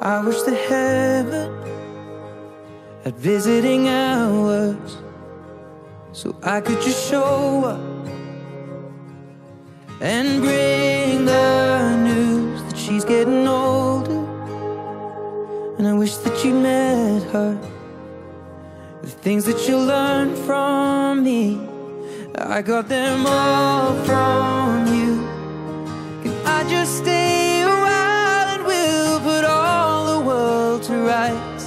I wish that heaven had visiting hours, so I could just show up and bring the news that she's getting older. And I wish that you met her. The things that you learned from me, I got them all from you. Can I just stay a while and we'll put all the world to rights?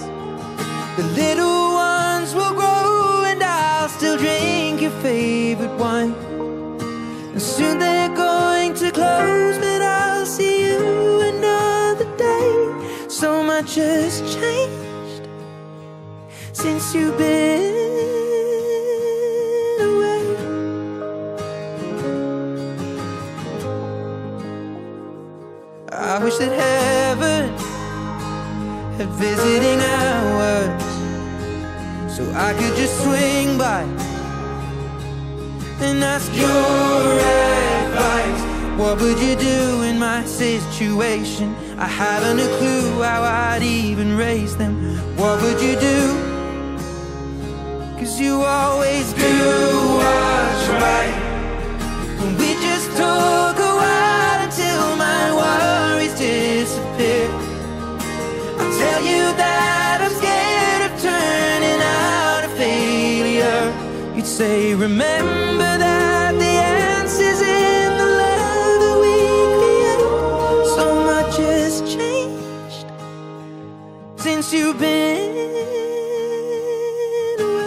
The little ones will grow and I'll still drink your favorite wine. And soon they're going to close, but I'll see you another day. So much has changed since you've been away. I wish that heaven had visiting hours, so I could just swing by and ask your advice. What would you do in my situation? I haven't a clue how I'd even raise them. What would you do? 'Cause you always do what's right. And we just talk a while until my worries disappear. I'll tell you that I'm scared of turning out a failure. You'd say, remember that the answer's in the love that we create. So much has changed since you've been away.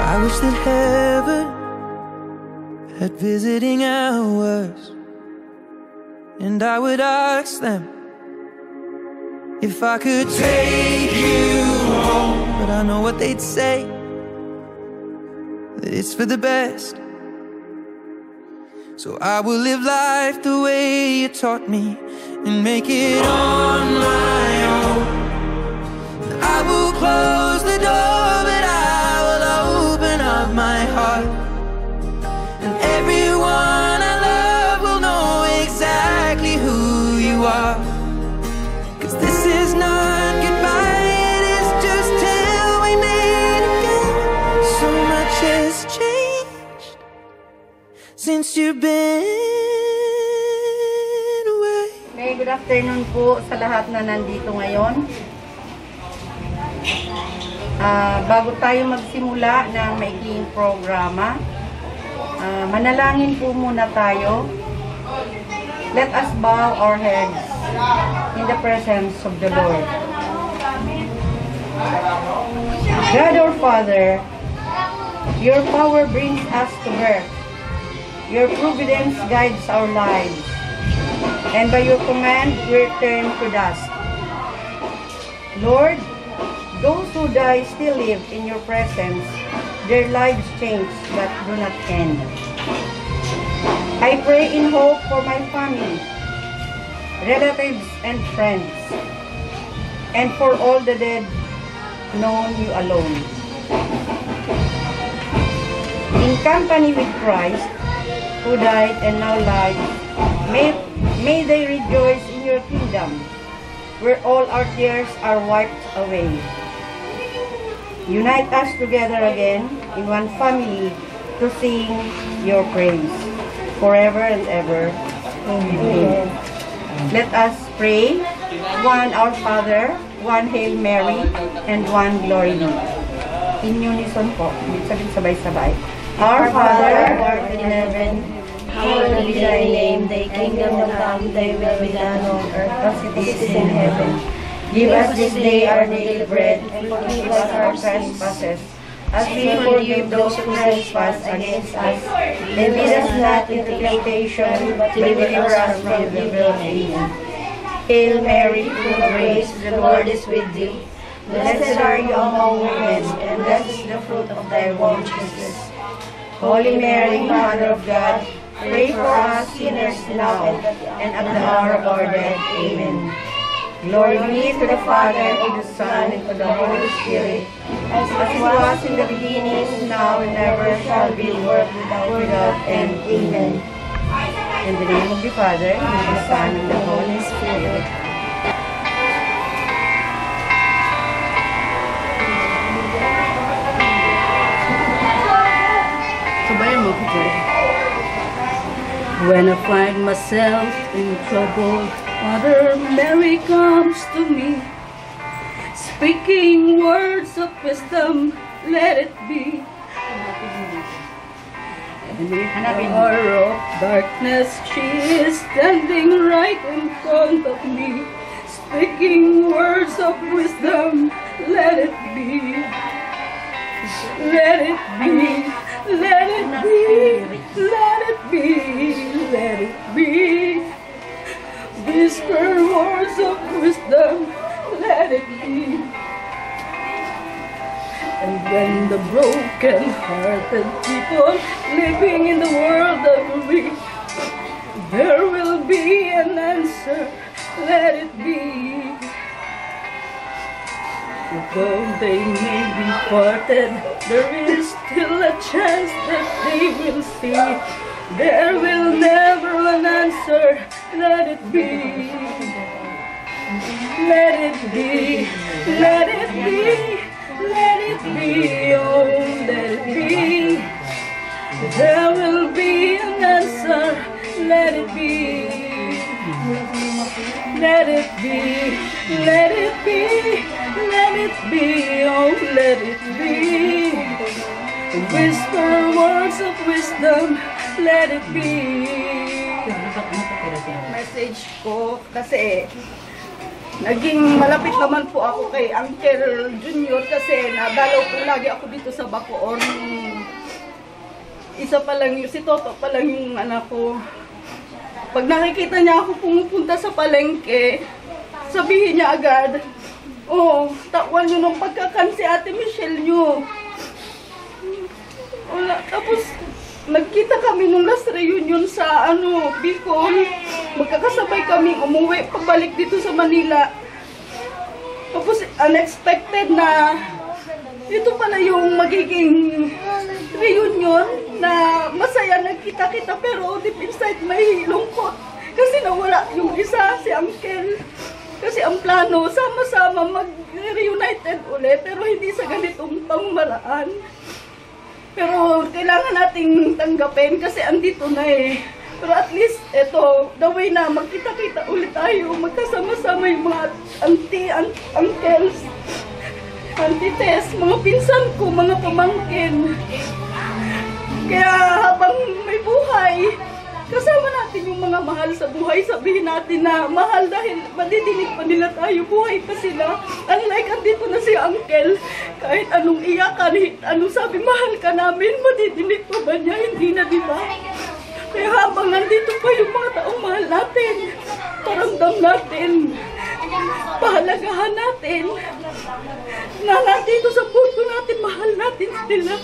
I wish that heaven had visiting hours, and I would ask them if I could take you home. But I know what they'd say, that it's for the best. So I will live life the way you taught me and make it on my own. I will close the door, but I will open up my heart, and everyone I love will know exactly who you are. 'Cause this is not goodbye, it is just till we meet again. So much has changed since you've been away. Okay, good afternoon po sa lahat na nandito ngayon. Bago tayo magsimula ng maikling programa, manalangin po muna tayo. Let us bow our heads in the presence of the Lord. God our Father, your power brings us to birth. Your providence guides our lives. And by your command, we return to dust. Lord, those who die still live in your presence. Their lives change but do not end. I pray in hope for my family, relatives and friends, and for all the dead known you alone. In company with Christ, who died and now lives, may they rejoice in your kingdom, where all our tears are wiped away. Unite us together again in one family to sing your praise forever and ever. Amen. Let us pray. One Our Father, one Hail Mary, and one Glory be. In unison po. Sabay-sabay. Our Father, who art in heaven, hallowed be thy name. Thy kingdom come, thy will be done on earth as it is in heaven. Give us this day our daily bread, and forgive us our trespasses, as we forgive those who trespass against us. And lead us not into temptation, but deliver us from evil. Amen. Hail Mary, full of grace, the Lord is with thee. Blessed are you among women, and blessed is the fruit of thy womb, Jesus. Holy Mary, Mother of God, pray for us sinners now and at the hour of our death. Amen. Glory be to the Father, and to the Son, and to the Holy Spirit, as it was in the beginning, now and ever shall be, world without end. Amen. In the name of the Father, and of the Son, and the Holy Spirit. Sabayan mo, Peter. When I find myself in trouble, Mother Mary comes to me, speaking words of wisdom, let it be. In the hour of darkness, she is standing right in front of me, speaking words of wisdom, let it be. Let it be, let it be, let it be, let it be. Whisper words of wisdom, let it be. And when the broken-hearted people living in the world agree, there will be an answer, let it be. Though they may be parted, there is still a chance that they will see. There will never an answer, let it be. Let it be, let it be, let it be, oh, let it be. There will be an answer, let it be. Let it be, let it be, let it be, oh, let it be. Whisper words of wisdom, let it be. Message ko kasi naging malapit naman po ako kay Uncle Junior kasi nadalaw po lagi ako dito sa Bacoor. Isa pa lang yung, si Toto pa lang yung anak ko. Pag nakikita niya ako pumupunta sa palengke, sabihin niya agad, oh, takwan niyo ng pagkakan si Ate Michelle niyo. Wala. Tapos, nagkita kami nung last reunion sa, Bicol. Magkakasabay kami umuwi, pabalik dito sa Manila. Tapos, unexpected na, ito pala yung magiging reunion na masaya nagkita-kita pero deep inside may lungkot. Kasi nawala yung isa, si Uncle. Kasi ang plano, sama-sama mag-reunited ulit pero hindi sa ganitong pamamaraan. Pero kailangan nating tanggapin kasi andito na eh. Pero at least, ito, the way na magkita-kita ulit tayo, magkasama-sama yung mga uncles, auntie-tes, mga pinsan ko, mga pamangkin. Kaya habang may buhay, kasama natin yung mga mahal sa buhay. Sabihin natin na mahal dahil madidinig pa nila tayo, buhay pa sila. Unlike andito na si Uncle, kahit anong iyakan, anong sabi, mahal ka namin, madidinig pa ba niya? Hindi na, di ba? Kaya habang nandito pa yung mga taong mahal natin, paramdam natin, pahalagahan natin, na nandito sa puso natin, mahal natin sila.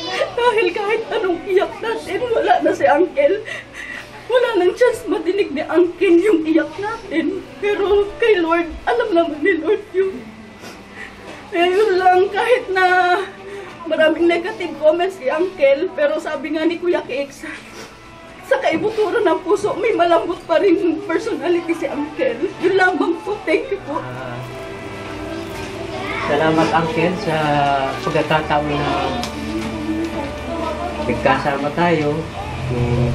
Dahil kahit anong iyak natin, wala na si Uncle. Wala nang chance madinig ni Uncle yung iyak natin. Pero kay Lord, alam naman ni Lord yun. Ngayon lang, kahit na maraming negative comments si Uncle, pero sabi nga ni Kuya Kix, sa kaibuturan ng puso, may malambot pa rin personality si Uncle. Yun lamang po. Thank you po. Salamat, Uncle, sa pagkakataon na nagkasama tayo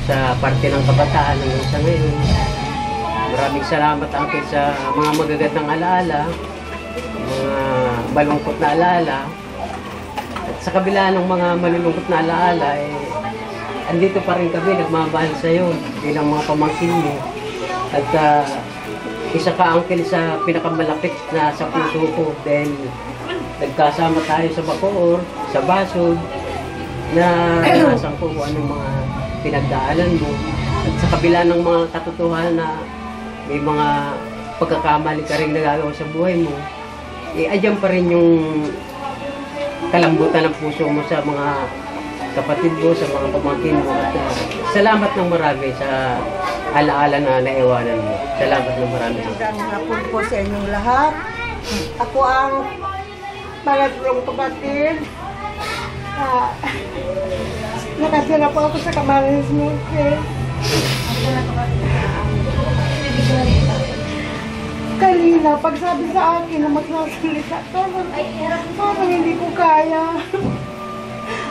sa parte ng kabataan hanggang sa ngayon. Maraming salamat, Uncle, sa mga magagandang alaala, mga malungkot na alaala. At sa kabila ng mga malulungkot na alaala, andito pa rin kami, nagmamahal sa iyo bilang mga pamangkin mo. At isa ka, Uncle, sa pinakamalapit na sa puso ko dahil nagkasama tayo sa Bacoor, sa Basod, na naranasan ko kung anong mga pinagdaanan mo. At sa kabila ng mga katotohanan na may mga pagkakamali ka rin nagagawa sa buhay mo, adyan pa rin yung kalambutan ng puso mo sa mga kapatid mo, sa mga pamangkin mo. At salamat ng marami sa alaala na naiwanan mo. Salamat ng marami. Magandang hapon po sa inyong lahat. Ako ang pangatlong kapatid. Nakatira po ako sa Camarines Norte. Kanina, pag sabi sa akin na magsasalita, parang hindi ko kaya.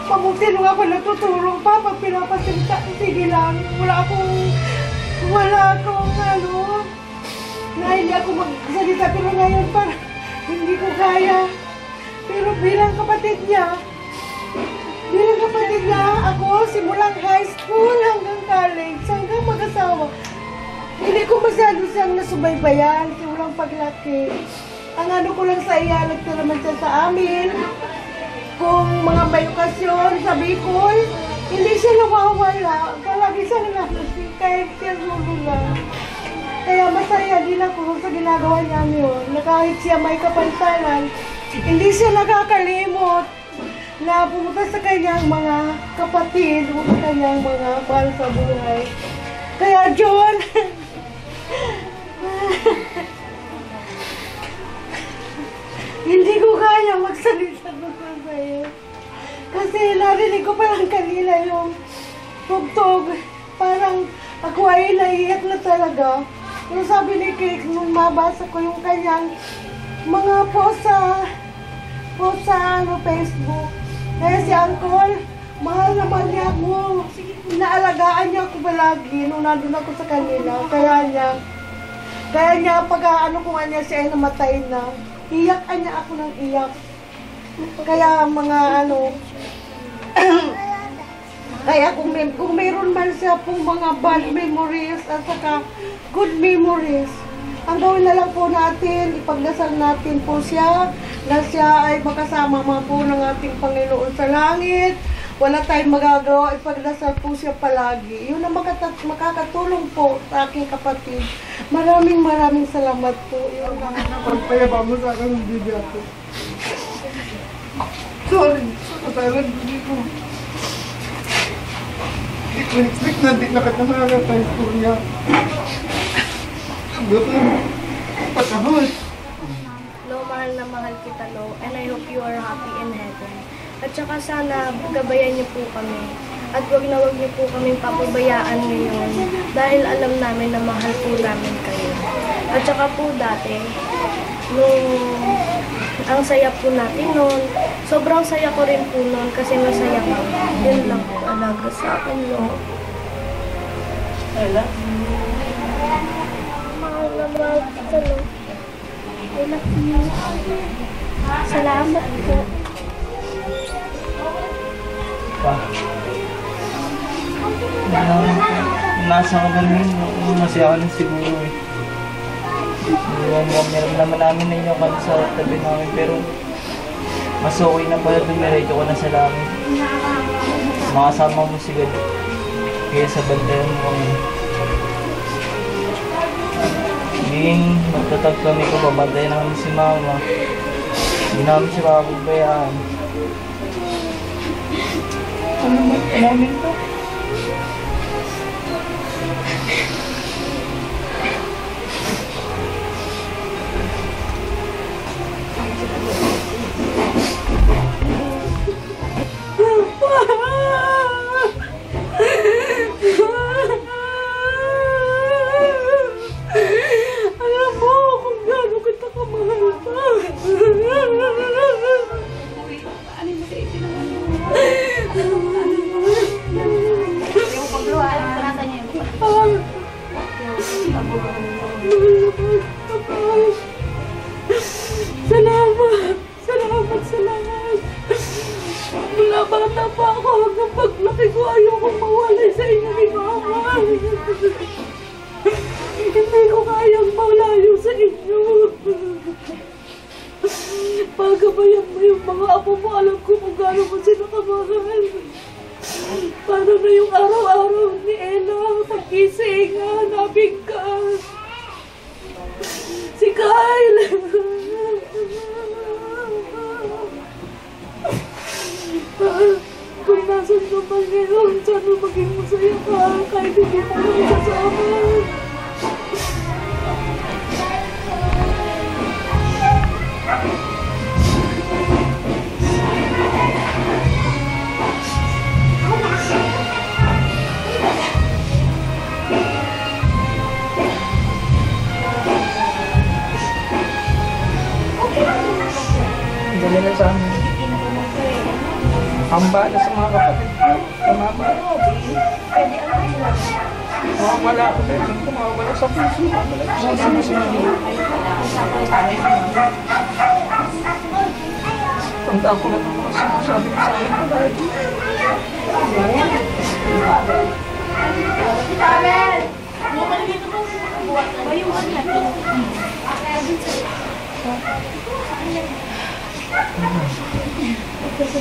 Mabuti nung ako natutulong pa, pag pinapasalita, sige lang, wala akong na hindi ako magsalita, pero ngayon parang hindi ko kaya. Pero bilang kapatid niya, ako simulang high school hanggang college, hanggang mag-asawa. Hindi ko masyado siyang nasubaybayan, simulang paglaki. Ang ano ko lang sa iya, nagtiraman siya sa amin. Kung mga may okasyon sa Bicol, hindi siya nawawala. Palagi siya nangasasing kahit siya lulula. Kaya masaya din ako sa ginagawa niya yun. Na kahit siya may kapansanan, hindi siya nakakalimot na pumunta sa kanyang mga kapatid, sa kanyang mga mahal sa buhay. Kaya John, hindi ko kaya magsalita doon sa'yo. Kasi narinig ko parang kanina yung tugtog. Parang ako ay naiiyak na talaga. Yung sabi ni Cake, nung mabasa ko yung kanyang mga post sa Facebook. Kaya si Uncle, mahal naman niya ako. Inaalagaan niya ako palagi nung nandun ako sa kanila. Kaya niya pag ano ko nga niya siya ay namatay na. Iyakan niya ako ng iyak. Kaya mga kaya kung mayroon man siya pong mga bad memories at saka good memories, ang gawin na lang po natin, ipagdasal natin po siya na siya ay makasama po ng ating Panginoon sa langit. Wala tayong magagawa, ipagdasal po siya palagi. Yun ang makakatulong po sa aking kapatid. Maraming salamat po. Yun ang pagpayaba mo sa akin ng bibig ako. Sorry, kasalanan ko. Expect na di nakatamaga sa istorya. Patahol. Lo, mahal na mahal kita, Lo, and I hope you are happy in heaven. At saka sana gabayan niyo po kami. At wag niyo po kaming papabayaan ngayon dahil alam namin na mahal po namin kayo. At saka po dati, nung ang saya po natin noon, sobrang saya ko rin po noon kasi masaya ko. Yun lang po alaga sa akin, Lo. Ella? Mahal na mahal kita, Lo. I love you. Salamat po. Nasa ko namin, masaya ko lang siguro eh. Meron naman namin ninyo kami sa tabi namin, pero mas okay na pala dumiretso ko na sa langit. Makasama mo si God, kaya sa bandayan mo kami. Hinging magtatag kami ko, babantayan na kami si Mama. Hindi namin siya makapagbayaan. Ano ba namin to? Alam mo kung gaano kita kamahal pa. Salamat. Mula bata pa ako hanggang paglaki ko, ayokong mawalay sa inyo ni Mama. Hindi ko kayang malayo sa inyo. Pagabayan mo yung mga apo mo, alam ko kung gaano mo sila kamahal. Paano na yung araw-araw ni Ella, pag-gising, hanapin ka. smile! Kung nasan ka pa ngayon, sana maging masaya ka kahit hindi mo kami kasama. Dali na sa amin. Ang bala sa mga kapatid ko. Tumama. Mawawala ako dahil kung tumawala sa puso. Mawawala sa puso. Tanda ko lang ang mga sinasabi ko sa akin palagi.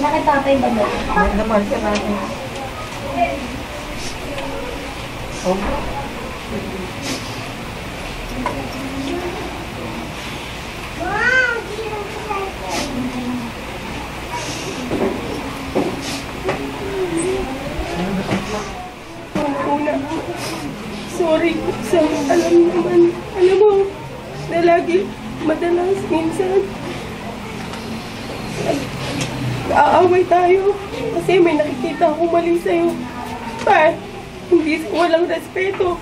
Bakit tatay ba na? May naman ka natin. Oh. Una, sorry sa alam mo, na lagi, madalas, minsan, aaway tayo kasi may nakikita akong mali sa'yo. Hindi walang respeto.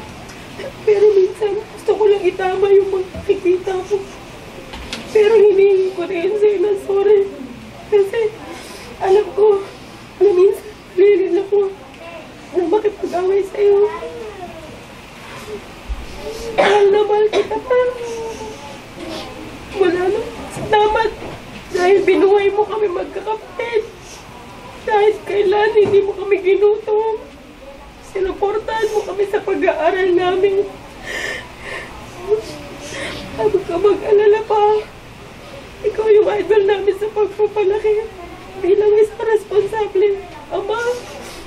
Pero minsan, gusto ko lang itama yung mga nakikita ko. Pero hinihingi ko rin sa'yo na sorry. Kasi, alam ko, na minsan, lilin ako na makipag-away sa'yo. Mahal na mahal kita pa. Wala na. Salamat. Dahil binuhay mo kami magkakapit. Kahit kailan hindi mo kami ginutom. Sinuportahan mo kami sa pag-aaral namin. Huwag ka mag-alala pa. Ikaw yung idol namin sa pagpapalaki. Bilang isang responsable, ama,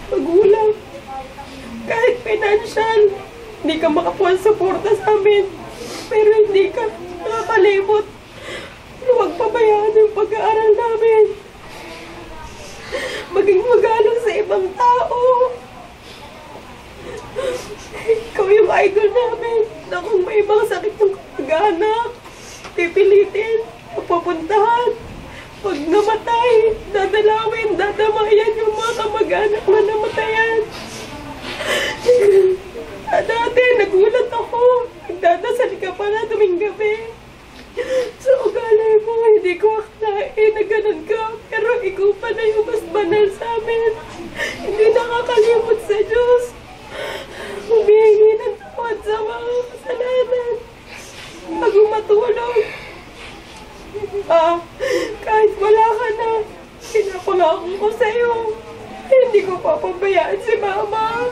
magulang. Kahit financial, hindi ka makapuan-suporta sa amin. Pero hindi ka nakakalimot. Huwag pabayaan yung pag-aaral namin. Maging magalang sa ibang tao. Ikaw yung idol namin na kung may ibang sakit ng kamag-anak, pipilitin, pupuntahan. Pag namatay, dadalawin, dadamayan yung mga kamag-anak na namatayan. Dati, nagulat ako. Nagdadasal ka pala tuwing gabi. Sa ugali mo, hindi ko akalain na ganun ka. Pero ikaw pa na yung mas banal sa amin. Hindi nakakalimot sa Diyos. Humihingi ng tawad sa mga kasalanan. Bago matulog. Kahit wala ka na, pinapangako ko sa'yo. Hindi ko papabayaan si Mama.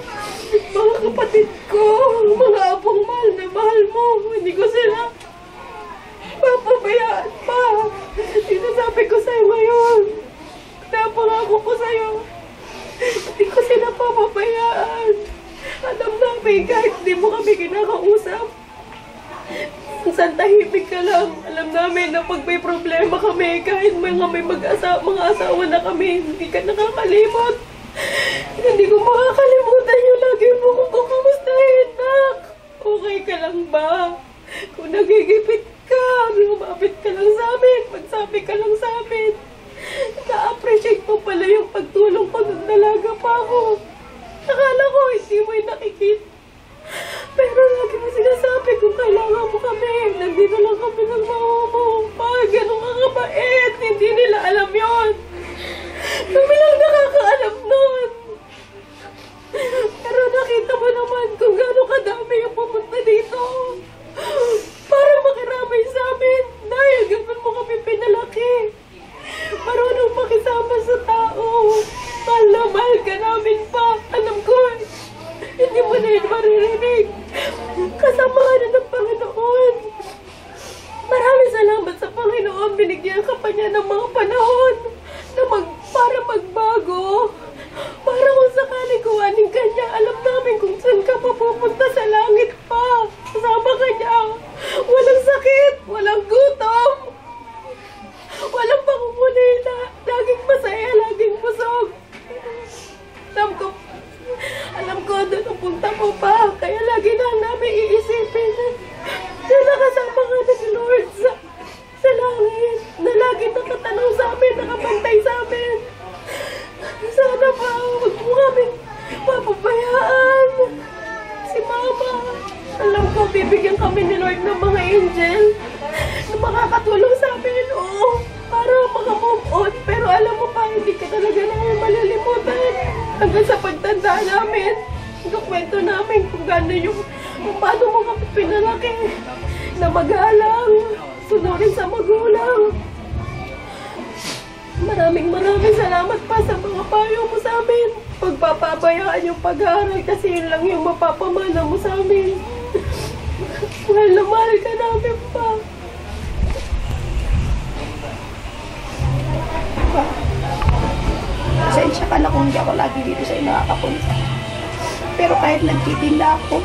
Mga kapatid ko, mga apong mahal na mahal mo. Hindi ko sila papabayaan pa. Sinasabi ko sa'yo ngayon. Napangako ko sa'yo. Hindi ko sila papabayaan. Alam namin kahit hindi mo kami kinakausap. Minsan tahimik ka lang. Alam namin na pag may problema kami, kahit may mga asawa na kami, hindi ka nakakalimot. Hindi ko makakalimutan yung lagi mo kung kukumustahin, Nak. Okay ka lang ba? Kung nagigipit ka, lumapit ka lang sa amin, magsabi ka lang sa amin. Na-appreciate mo pala yung pagtulong pag nagdalaga pa ako. Akala ko hindi mo yung nakikita. Pero lagi mo sinasabi kung kailangan mo kami. Nandito lang kami ng mama mo. Ganun ka kabait. Hindi nila alam yon. Kami lang nakakaalam nun. Pero nakita mo naman kung gano'ng kadami yung pumunta dito. Para makiramay sa amin. Dahil ganun mo kami pinalaki. Marunong makisama sa tao. Mahal na mahal ka namin pa. Alam ko, hindi mo na yun maririnig. Kasama ka na ng Panginoon. Maraming salamat sa Panginoon. Binigyan ka pa niya ng mga panahon na para magbago. Para kung sakali kuhanin ka niya, alam namin kung saan ka mapupunta sa langit pa. Kasama ka niya. Walang sakit, walang doon ang punta mo pa. Kaya lagi na namin iisipin na nakasama ka na ni Lord sa langit. Na lagi nakatanong sa amin, nakabantay sa amin. Sana pa, huwag mo kami papabayaan. Si Mama, alam ko, bibigyan kami ni Lord ng mga angel na makakatulong sa amin. Oo, para maka-move on. Pero alam mo pa, hindi ka talaga namin malilimutan. Hanggang sa pagtanda namin, kwento namin kung paano mo kami pinalaki na magalang, sunurin sa magulang. Maraming salamat pa sa mga payo mo sa amin. Pagpapabayaan yung pag-aaral kasi yun lang yung mapapamana mo sa amin. Mahal na mahal ka namin pa. Pasensya ka na kung hindi ako lagi dito sa'yo nakakapunta. Pero kahit nagtitinda ako,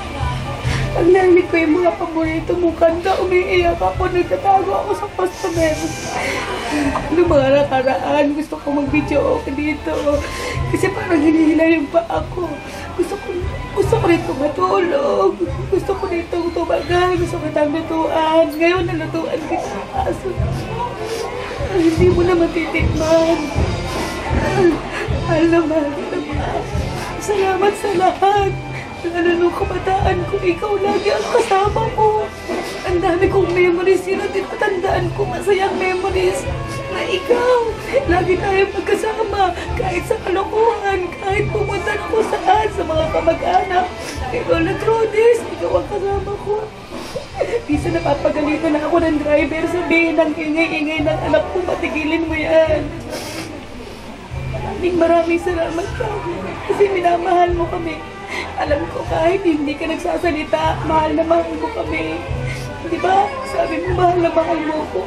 pag narinig ko yung mga paborito mong kanta, umiiyak ako, nagtatago ako sa customer. Noong mga nakaraan, gusto ko mag-video okay dito. Kasi parang hinihila yung paa ko. Gusto ko rito matulog. Gusto ko rito tumagal. Gusto ko itang lutuan. Ngayon nalutuan kita. Kaso, hindi mo na matitikman. Alam mo, salamat sa lahat. Lalo nung kabataan ko, ikaw lagi ang kasama ko. Ang dami kong memories yun at tinatandaan ko masayang memories na ikaw. Lagi tayo magkasama kahit sa kalokohan, kahit pumunta na ko saan sa mga kamag-anak. Ikaw na Trudis, ikaw ang kasama ko. Bisa napapagalitan na ako ng driver, sabihin ng ingay-ingay ng anak ko, patigilin mo yan. Maraming salamat ka kasi minamahal mo kami. Alam ko kahit hindi ka nagsasalita, mahal na mahal mo kami. Di ba? Sabi mo mahal na mahal mo ko.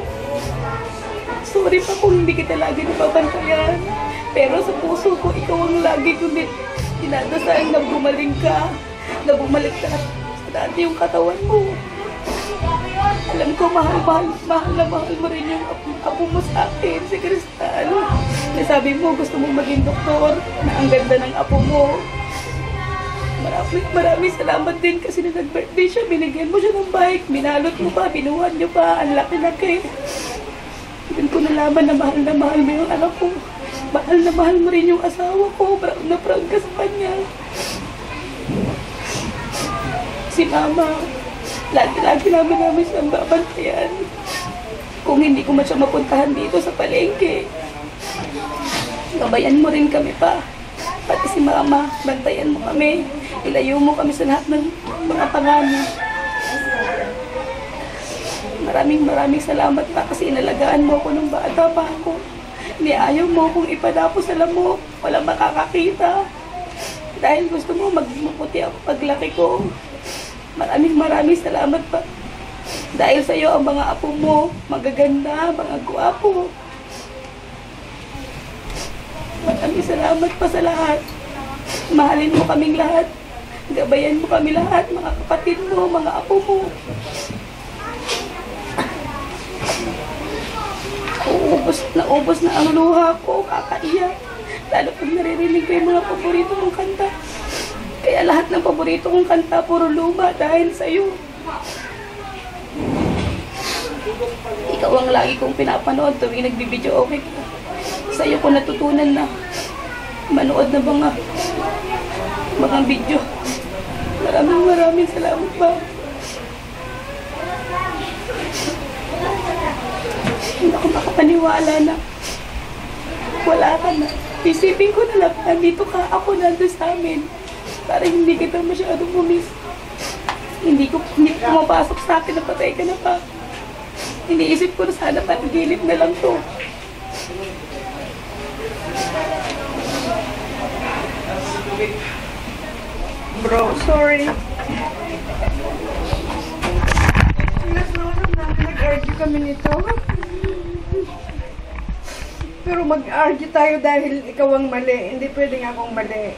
Sorry pa kung hindi kita lagi napapantayan. Pero sa puso ko, ikaw ang lagi ko dinadasal na gumaling ka. Na bumalik ka sa dati yung katawan mo. Alam ko mahal na mahal mo rin yung apo mo sa akin, si Crystal. Sabi mo gusto mong maging doktor, na ang ganda ng apo mo. Maraming salamat din kasi na nag-birthday siya, binigyan mo siya ng bike, binalot mo pa, binuhan niyo pa, ang laki-laki. Doon ko nalaman na mahal mo yung anak ko. Mahal na mahal mo rin yung asawa ko, proud na proud ka sa kanya. Si Mama, lagi namin siyang babantayan. Kung hindi ko man siya mapuntahan dito sa palengke, gabayan mo rin kami pa. Pati si Mama, bantayan mo kami. Ilayo mo kami sa lahat ng mga panganib. Maraming salamat pa kasi inalagaan mo ako nung bata pa ako. Niayaw mo akong ipadapos sa lamok. Walang makakakita. Dahil gusto mo magmuputi ako paglaki ko. Maraming salamat pa. Dahil sa iyo ang mga apo mo, magaganda, mga guwapo. Maraming salamat pa sa lahat. Mahalin mo kaming lahat. Gabayan mo kami lahat, mga kapatid mo, mga apo mo. Naubos na ang luha ko, kakaiyak. Lalo pag naririnig ko yung mga paborito kong kanta. Kaya lahat ng paborito kong kanta, puro luma dahil sa'yo. Ikaw ang lagi kong pinapanood tuwing nagbibideo okay ka. Sa'yo ko natutunan na manood na mga video. Maraming salamat pa. Hindi ako makapaniwala na wala ka na. Isipin ko na lang, nandito ka, ako nandun sa amin. Para hindi kita masyadong bumis. Hindi ko pumapasok sa akin na patay ka na pa. Iniisip ko na sana patigilip na lang to. Bro, sorry. Nag-argue kami nito. Pero mag-argue tayo dahil ikaw ang mali. Hindi pwedeng akong mali.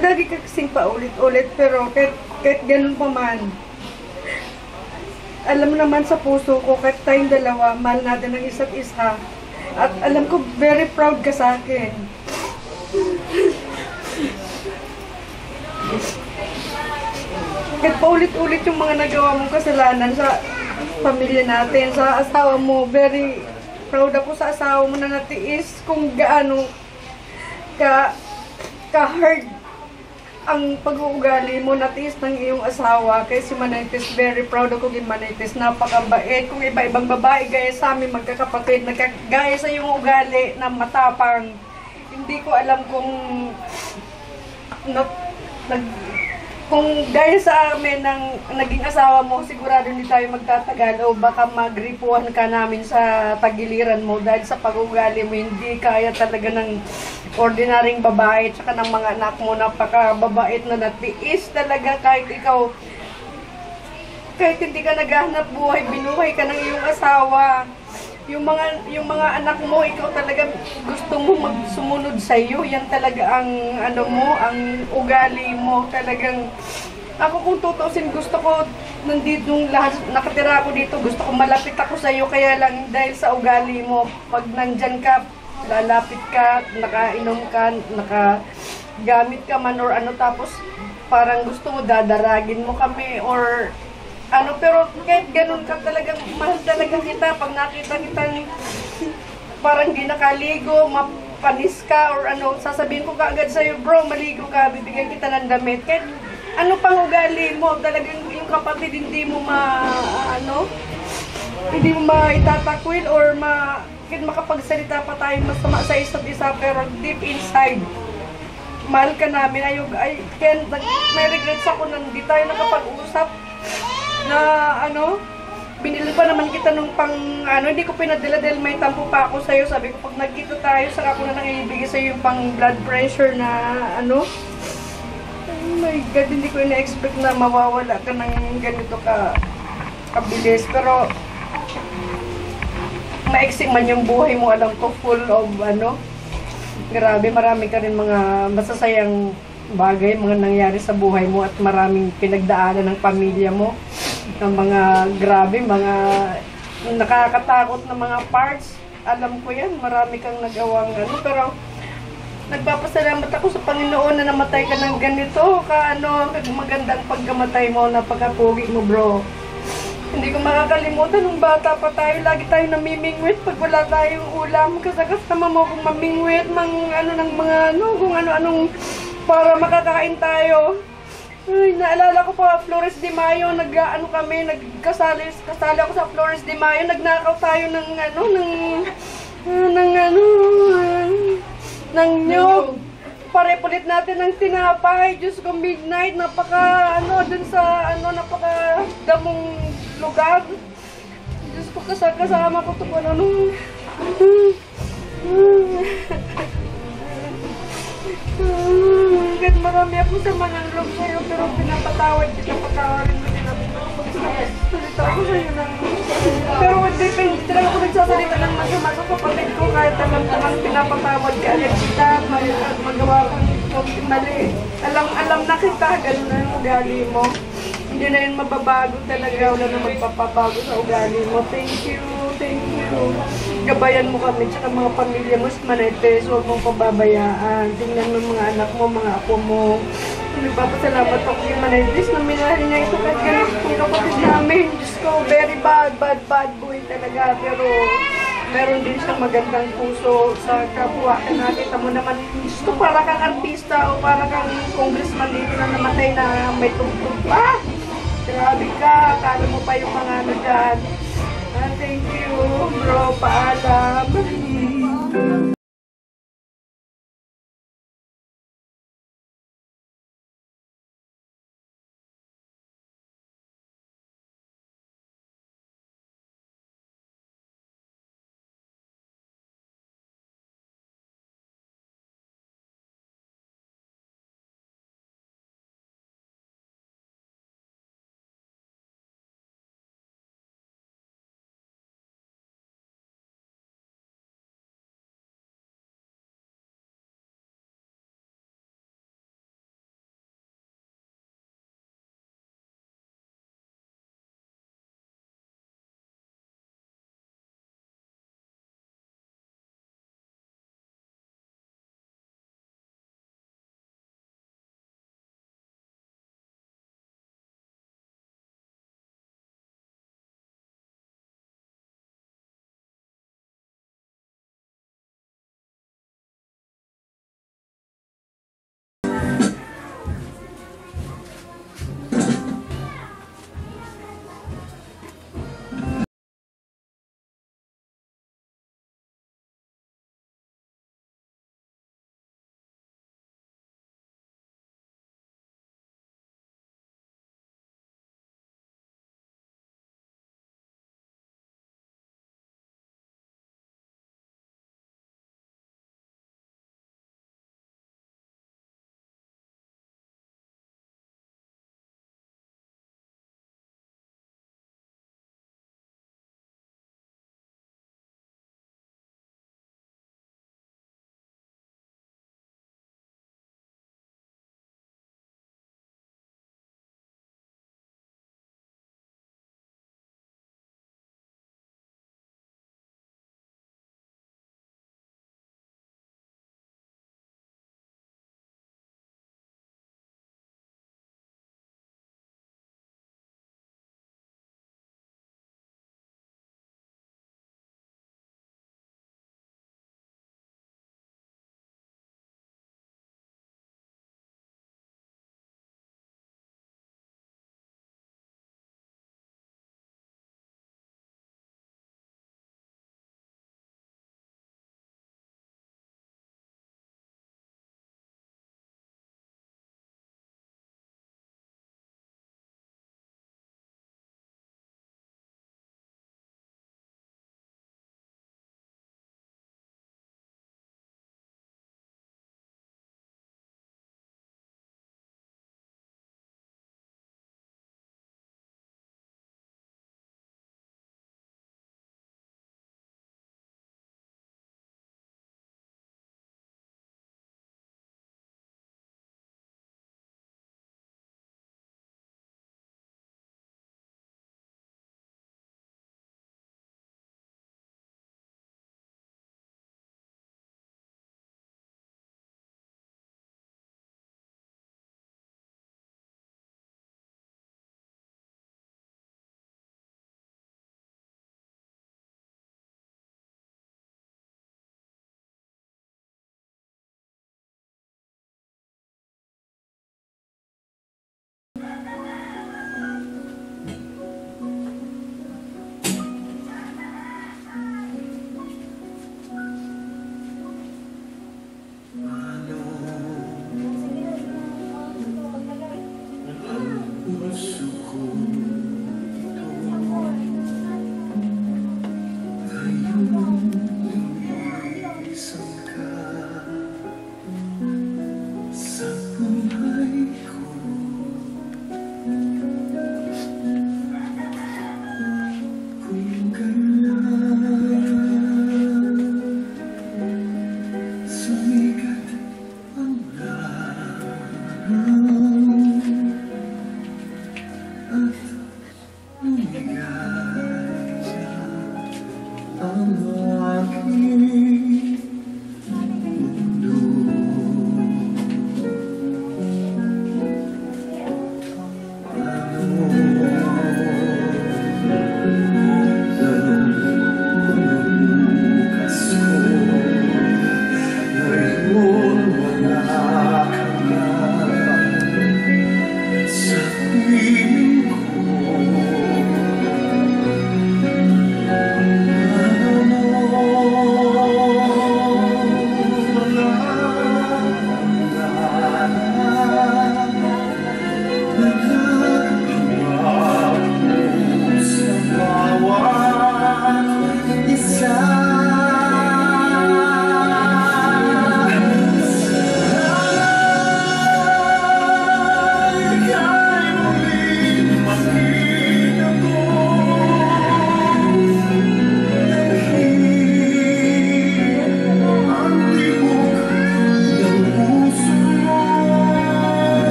Lagi ka kasing paulit-ulit pero kahit ganun pa man. Alam naman sa puso ko, kahit tayong dalawa, mahal natin ang isa't isa. At alam ko, very proud ka sa akin. Kahit paulit-ulit yung mga nagawa mong kasalanan sa pamilya natin, sa asawa mo. Very proud ako sa asawa mo na natiis kung gaano ka-hard ang pag-uugali mo, natiis ng iyong asawa. Kaya si Manaytes, very proud ako kay Manaytes. Napakabait. Kung iba-ibang babae, gaya sa amin, magkakapatid, gaya sa iyong ugali na matapang. Hindi ko alam kung kung dahil sa amin ng naging asawa mo, sigurado hindi tayo magtatagal o baka magripuhan ka namin sa tagiliran mo dahil sa pag-ugali mo, hindi kaya talaga ng ordinaryong babae tsaka ng mga anak mo, napakababait na natiis talaga kahit ikaw, kahit hindi ka naghahanap buhay, binuhay ka ng iyong asawa. Yung mga anak mo, ikaw talaga gusto mo magsumunod sa iyo. Yan talaga ang ano mo, ang ugali mo. Talagang ako kung tutuusin, gusto ko nandito nung lahat nakatira ako dito, gusto ko malapit ako sa iyo, kaya lang dahil sa ugali mo, pag nandyan ka, lalapit ka, nakainom ka, nakagamit ka man or ano, tapos parang gusto mo dadaragin mo kami or ano, pero kahit ganun ka talagang, mahal talaga kita. Pag nakita kita parang di nakaligo, mapanis ka, or ano, sasabihin ko kaagad sa'yo, bro, maligo ka, bibigyan kita ng damit. Kahit ano pang ugali mo, talagang yung kapatid hindi mo hindi mo maitatakwil or kahit makapagsalita pa tayo masama sa isa't isa, pero deep inside, mahal ka namin. Kaya may regrets ako na hindi tayo nakapag-usap. Na binili pa naman kita nung hindi ko pinadala dahil may tampo pa ako sa'yo. Sabi ko, pag nagkita tayo, saka ako na nang ibigay sa'yo yung pang blood pressure na oh my God, hindi ko ina-expect na mawawala ka ng ganito kabilis. Pero maiksik man yung buhay mo, alam ko, full of grabe, marami ka rin mga masasayang bagay, mga nangyari sa buhay mo at maraming pinagdaanan ng pamilya mo. Ng mga grabe, mga nakakatakot na mga parts. Alam ko yan, marami kang nagawang pero nagpapasalamat ako sa Panginoon na namatay ka ng ganito, magandang pagkamatay mo, napakapugi mo, bro. Hindi ko makakalimutan, nung bata pa tayo, lagi tayo namimingwit pag wala tayong ulam. Kasama mo kung mamingwit, kung ano-anong para makakain tayo. Ay, naalala ko pa, Flores de Mayo, nagkasali ako sa Flores de Mayo, nagnakaw tayo ng nyog. Parepulit natin ng tinapay, Diyos ko, midnight, dun sa, napakadamong lugar. Diyos ko, kasama ko ito po, kahit marami ako sama ng loob sa'yo, pero pinapatawad kita, patawarin mo din ako. Salita ako sa'yo pero depende talaga ako nagsasalita ng masama sa kapatid ko, kahit alam ko lang pinapatawad ka agad kita, magawa kang mali. Alam na kita, gano'n na yung ugali mo. Hindi na yun mababago talaga, wala na magpapabago sa ugali mo. Thank you. Gabayan mo kami, tsaka mga pamilya mo, Manaytes, huwag mong pababayaan. Tingnan mo mga anak mo, mga apo mo. Nagpapasalamat ako kay Manaytes na minahal niya ito kahit ganun kung kapatid namin. Diyos ko, very bad boy talaga. Pero meron din siyang magandang puso sa kapwa. Nakita mo naman, Diyos ko, para kang artista o para kang congressman dito na namatay na may tugtog pa. Grabe ka, kala mo pa yung mga dyan. Thank you, bro. Paalam.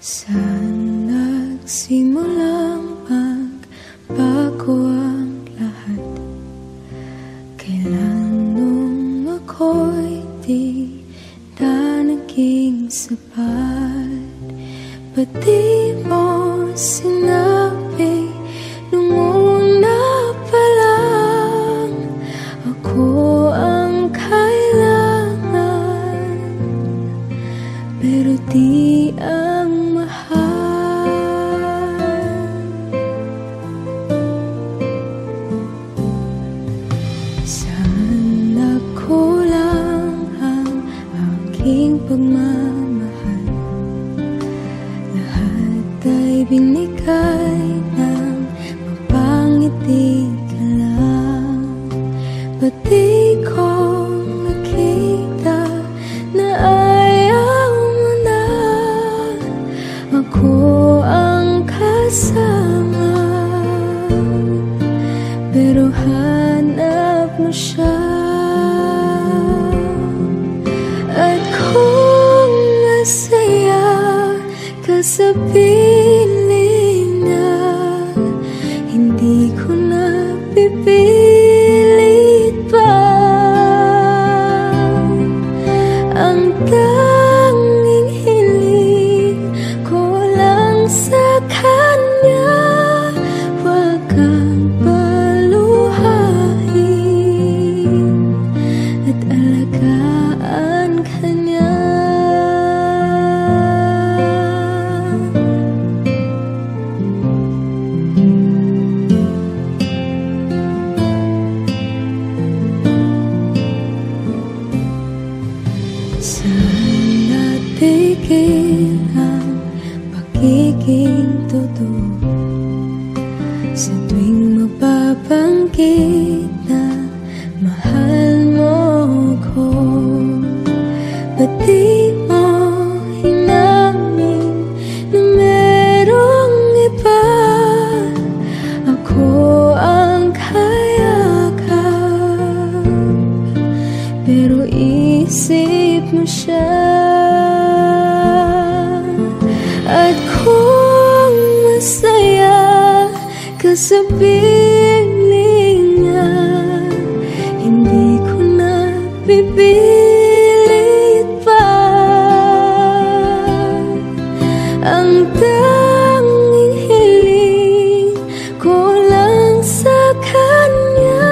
Saan nagsimulang magbago ang lahat? Kailan nung ako'y di na naging sapat? Ba't di mo sinabi nung una pa lang ako ang kailangan, pero di ang mahal? Saan nagkulang ang aking pagmamahal? Lahat ay binigay ng mapangiti ka lang. Ba't di ko nakita na ayaw mo na ako ang kasama, pero hanap mo siya? At kung masaya ka sa piling niya, hindi ko na pipilit pa. Ang tanging hiling ko lang sa kanya, wag kang paluhain at alagaan ka niya. Saan natigil ang pagiging totoo? Sa tuwing mapapanggit na mahal mo ko, ba't di mo hinamin na merong iba? Ako ang kayakap, pero isip mo siya. At kung masaya ka sa piling niya, hindi ko na pipilit pa. Ang tanging hiling ko lang sa kanya,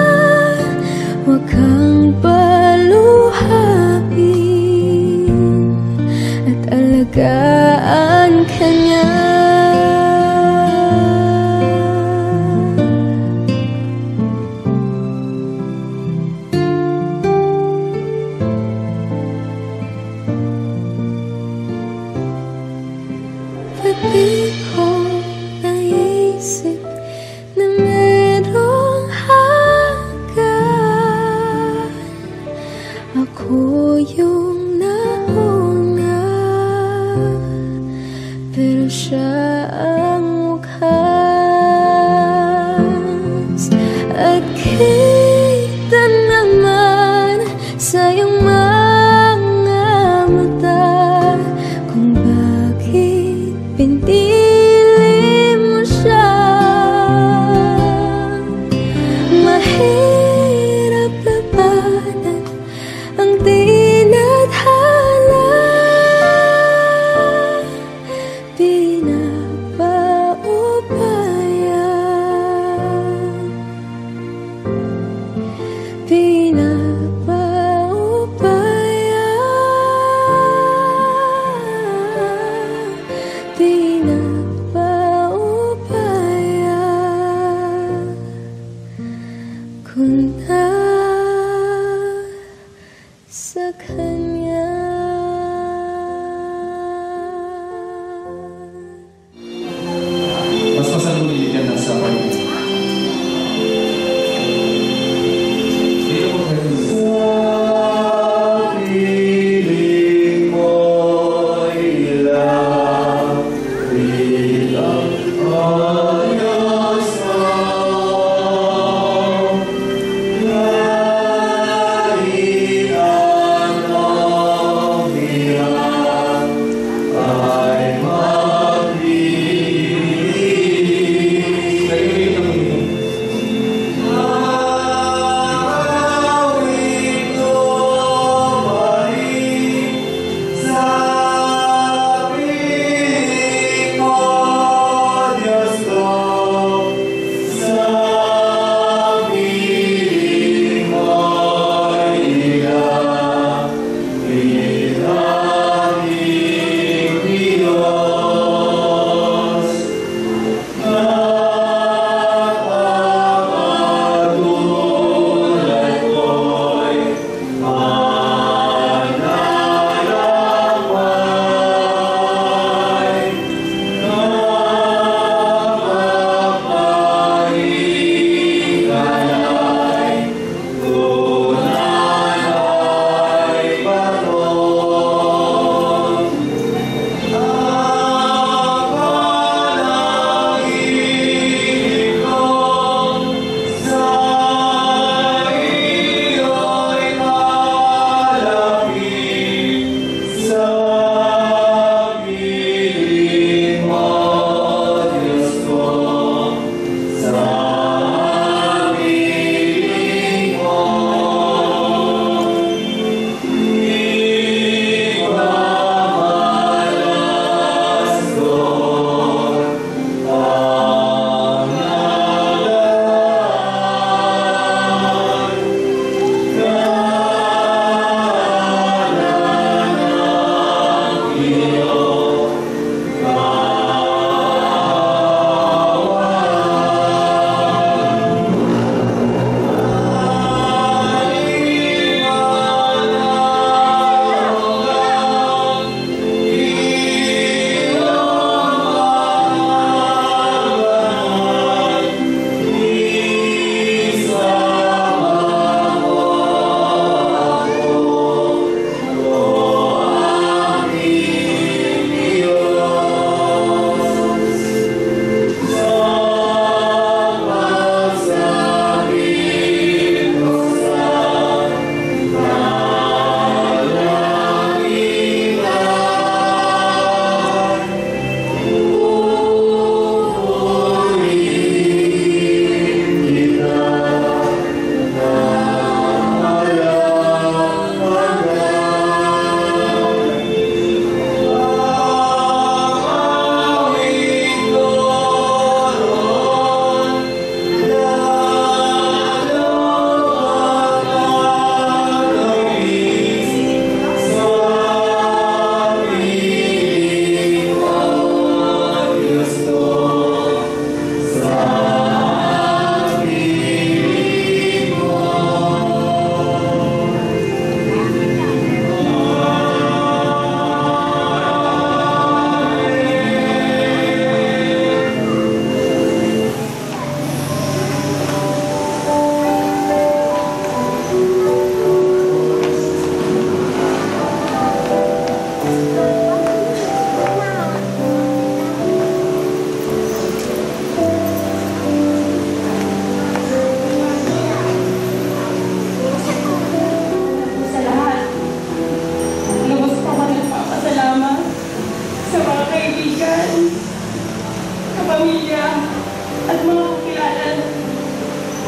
wag kang paluhain at alagaan ka niya.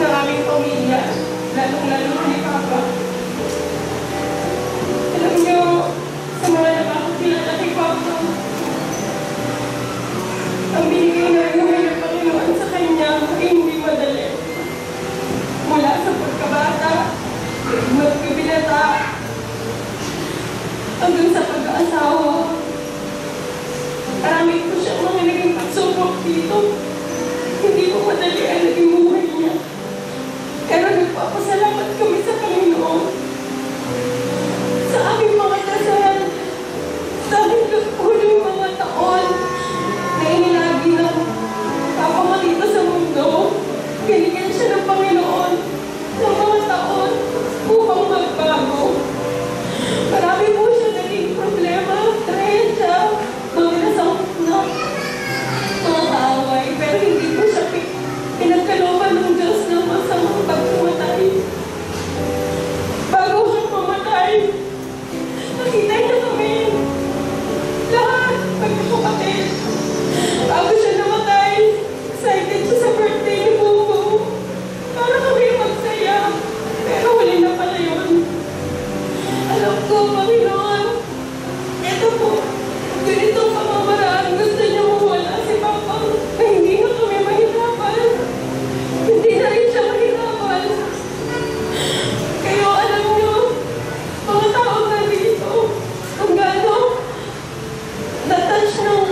sa aming pamilya, lalong-lalo ni Papa. Alam niyo, sa mga nakakakilala kay Papa, ang binigay na buhay ng Panginoon sa kanya ay hindi madali. Mula sa pagkabata, magkabinata, hanggang sa pag-aasawa. Marami po siyang mga naging pagsubok dito. Hindi po madali ang naging buhay niya. Pero nagpapasalamat kami sa Panginoon. Sa aming mga dasal, sa aming huling mga taon na inilagi ng Papa dito sa mundo, binigyan siya ng Panginoon ng mga taon upang magbago. Marami po siya naging problema, trahedya, mga nasakot na mga kaaway, pero hindi po siya pinagkalooban ng Diyos ng masamang pagkamatay. Bago siya mamatay, nakita niya kami lahat, magkakapatid. Bago siya namatay, excited siya sa birthday ni Bubo para kami magsaya, pero huli na pala yun. Alam ko, Panginoon, ito po, ganitong pamamaraan, gusto niya mawala si Papa na hindi na kami mahirapan. Hindi na rin siya mahirapan. Kayo, alam niyo, mga taong nandito, kung gaano natouch ng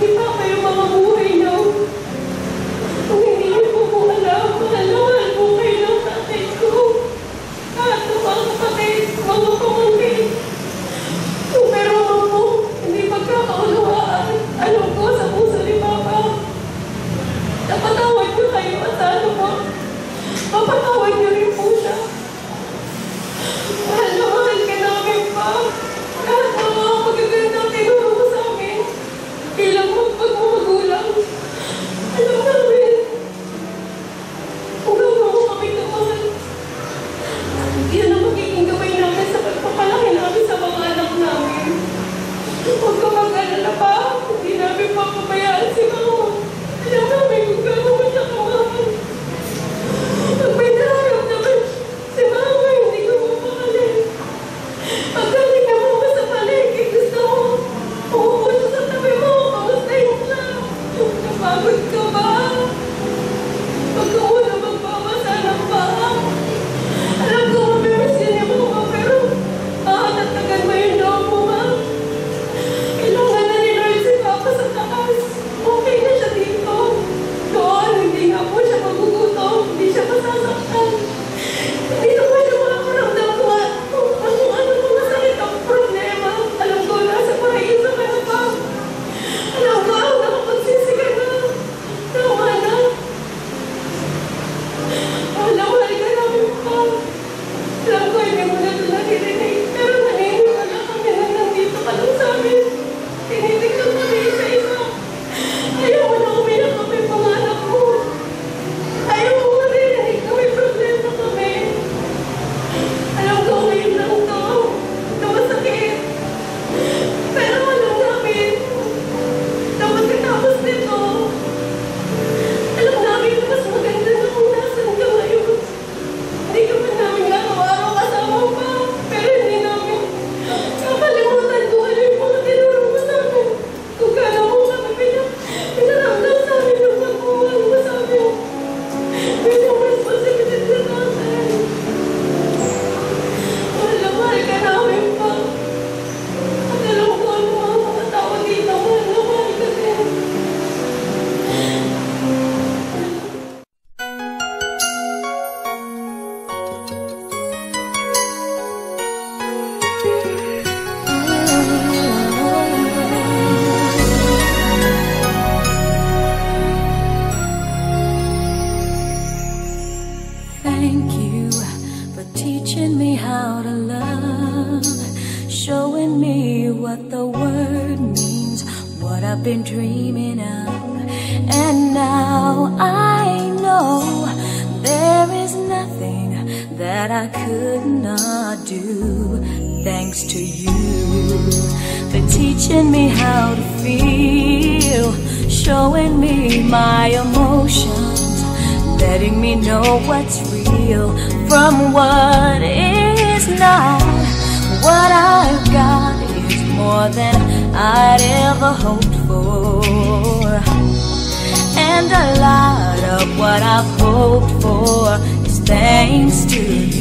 ni Papa yung mga buhay niyo. Kung hindi niyo po alam, mahal po kayo ng tatay ko. Kahit ng mga kapatid, mga pamangkin. Kung meron mo po, hindi pagkakaunawaan, alam ko sa puso ni Papa. Napatawad niyo kayo at ano po, mapatawad niyo rin po siya. Mahal na mahal ka namin pa. Kahit ng mga magagandang tinuro mo sa amin, bilang magpagmamagulang, alam namin, kung gano'n mo kami kamahal. Yan ang magiging gawin namin sa pagpapalaki namin sa mga anak namin. Huwag ka mag-alala pa, hindi namin papabayaan si Mama. Alam namin kung gano'n mo siya kamahal. Pag may nararamdaman si Mama, hindi ko mapakalin. Pagdating na mo sa paligid, gusto mo, umupo siya sa tabi mo, kamustahin siya. Napagod ka ba? Pag ka muna magbabasa ng baka. Alam ko, mamiris yun yung Mama, pero tatatagan mo yung loob mo, Ma. Kailangan na ni Lord si Papa sa taas. Okay na siya dito. Doon, hindi nga po siya magugutom, hindi siya masasaktan. Hindi na po siya makakaramdam kung ano mga sakit ang problema. Alam ko, nasa paraiso ka na pa. Alam ko, nakapagsisigan na. Tama na. Mahal ka namin pa. Alam ko, hindi mo na ito naririnig. Pero naniniwala kami na nandito ka lang sa amin. Tinitignan kami isa-isa. Ayaw mo na umiyak kami, mga anak mo. Ayaw mo maririnig kami, problema kami. Alam ko, ngayon lang ito na masakit. Pero alam namin na pagkatapos nito, alam namin na mas maganda na kung nasan ka ngayon. Hindi ka man namin araw-araw kasama pa, pero hindi namin kakalimutan kung ano yung mga tinuro mo sa amin. Kung gano'n mo kami pinaramdam sa amin yung pagmumahal mo sa amin. Bilang responsibility sa natin. Mahal ka namin pa. At alam ko ano mga tao dito, mahal ka din. Thank you for teaching me how to love, showing me what the word means, what I've been dreaming of. And now I know there is nothing that I could not do. Thanks to you for teaching me how to feel, showing me my emotions, letting me know what's real from what is not. What I've got is more than I'd ever hoped for, and a lot of what I've hoped for is thanks to you.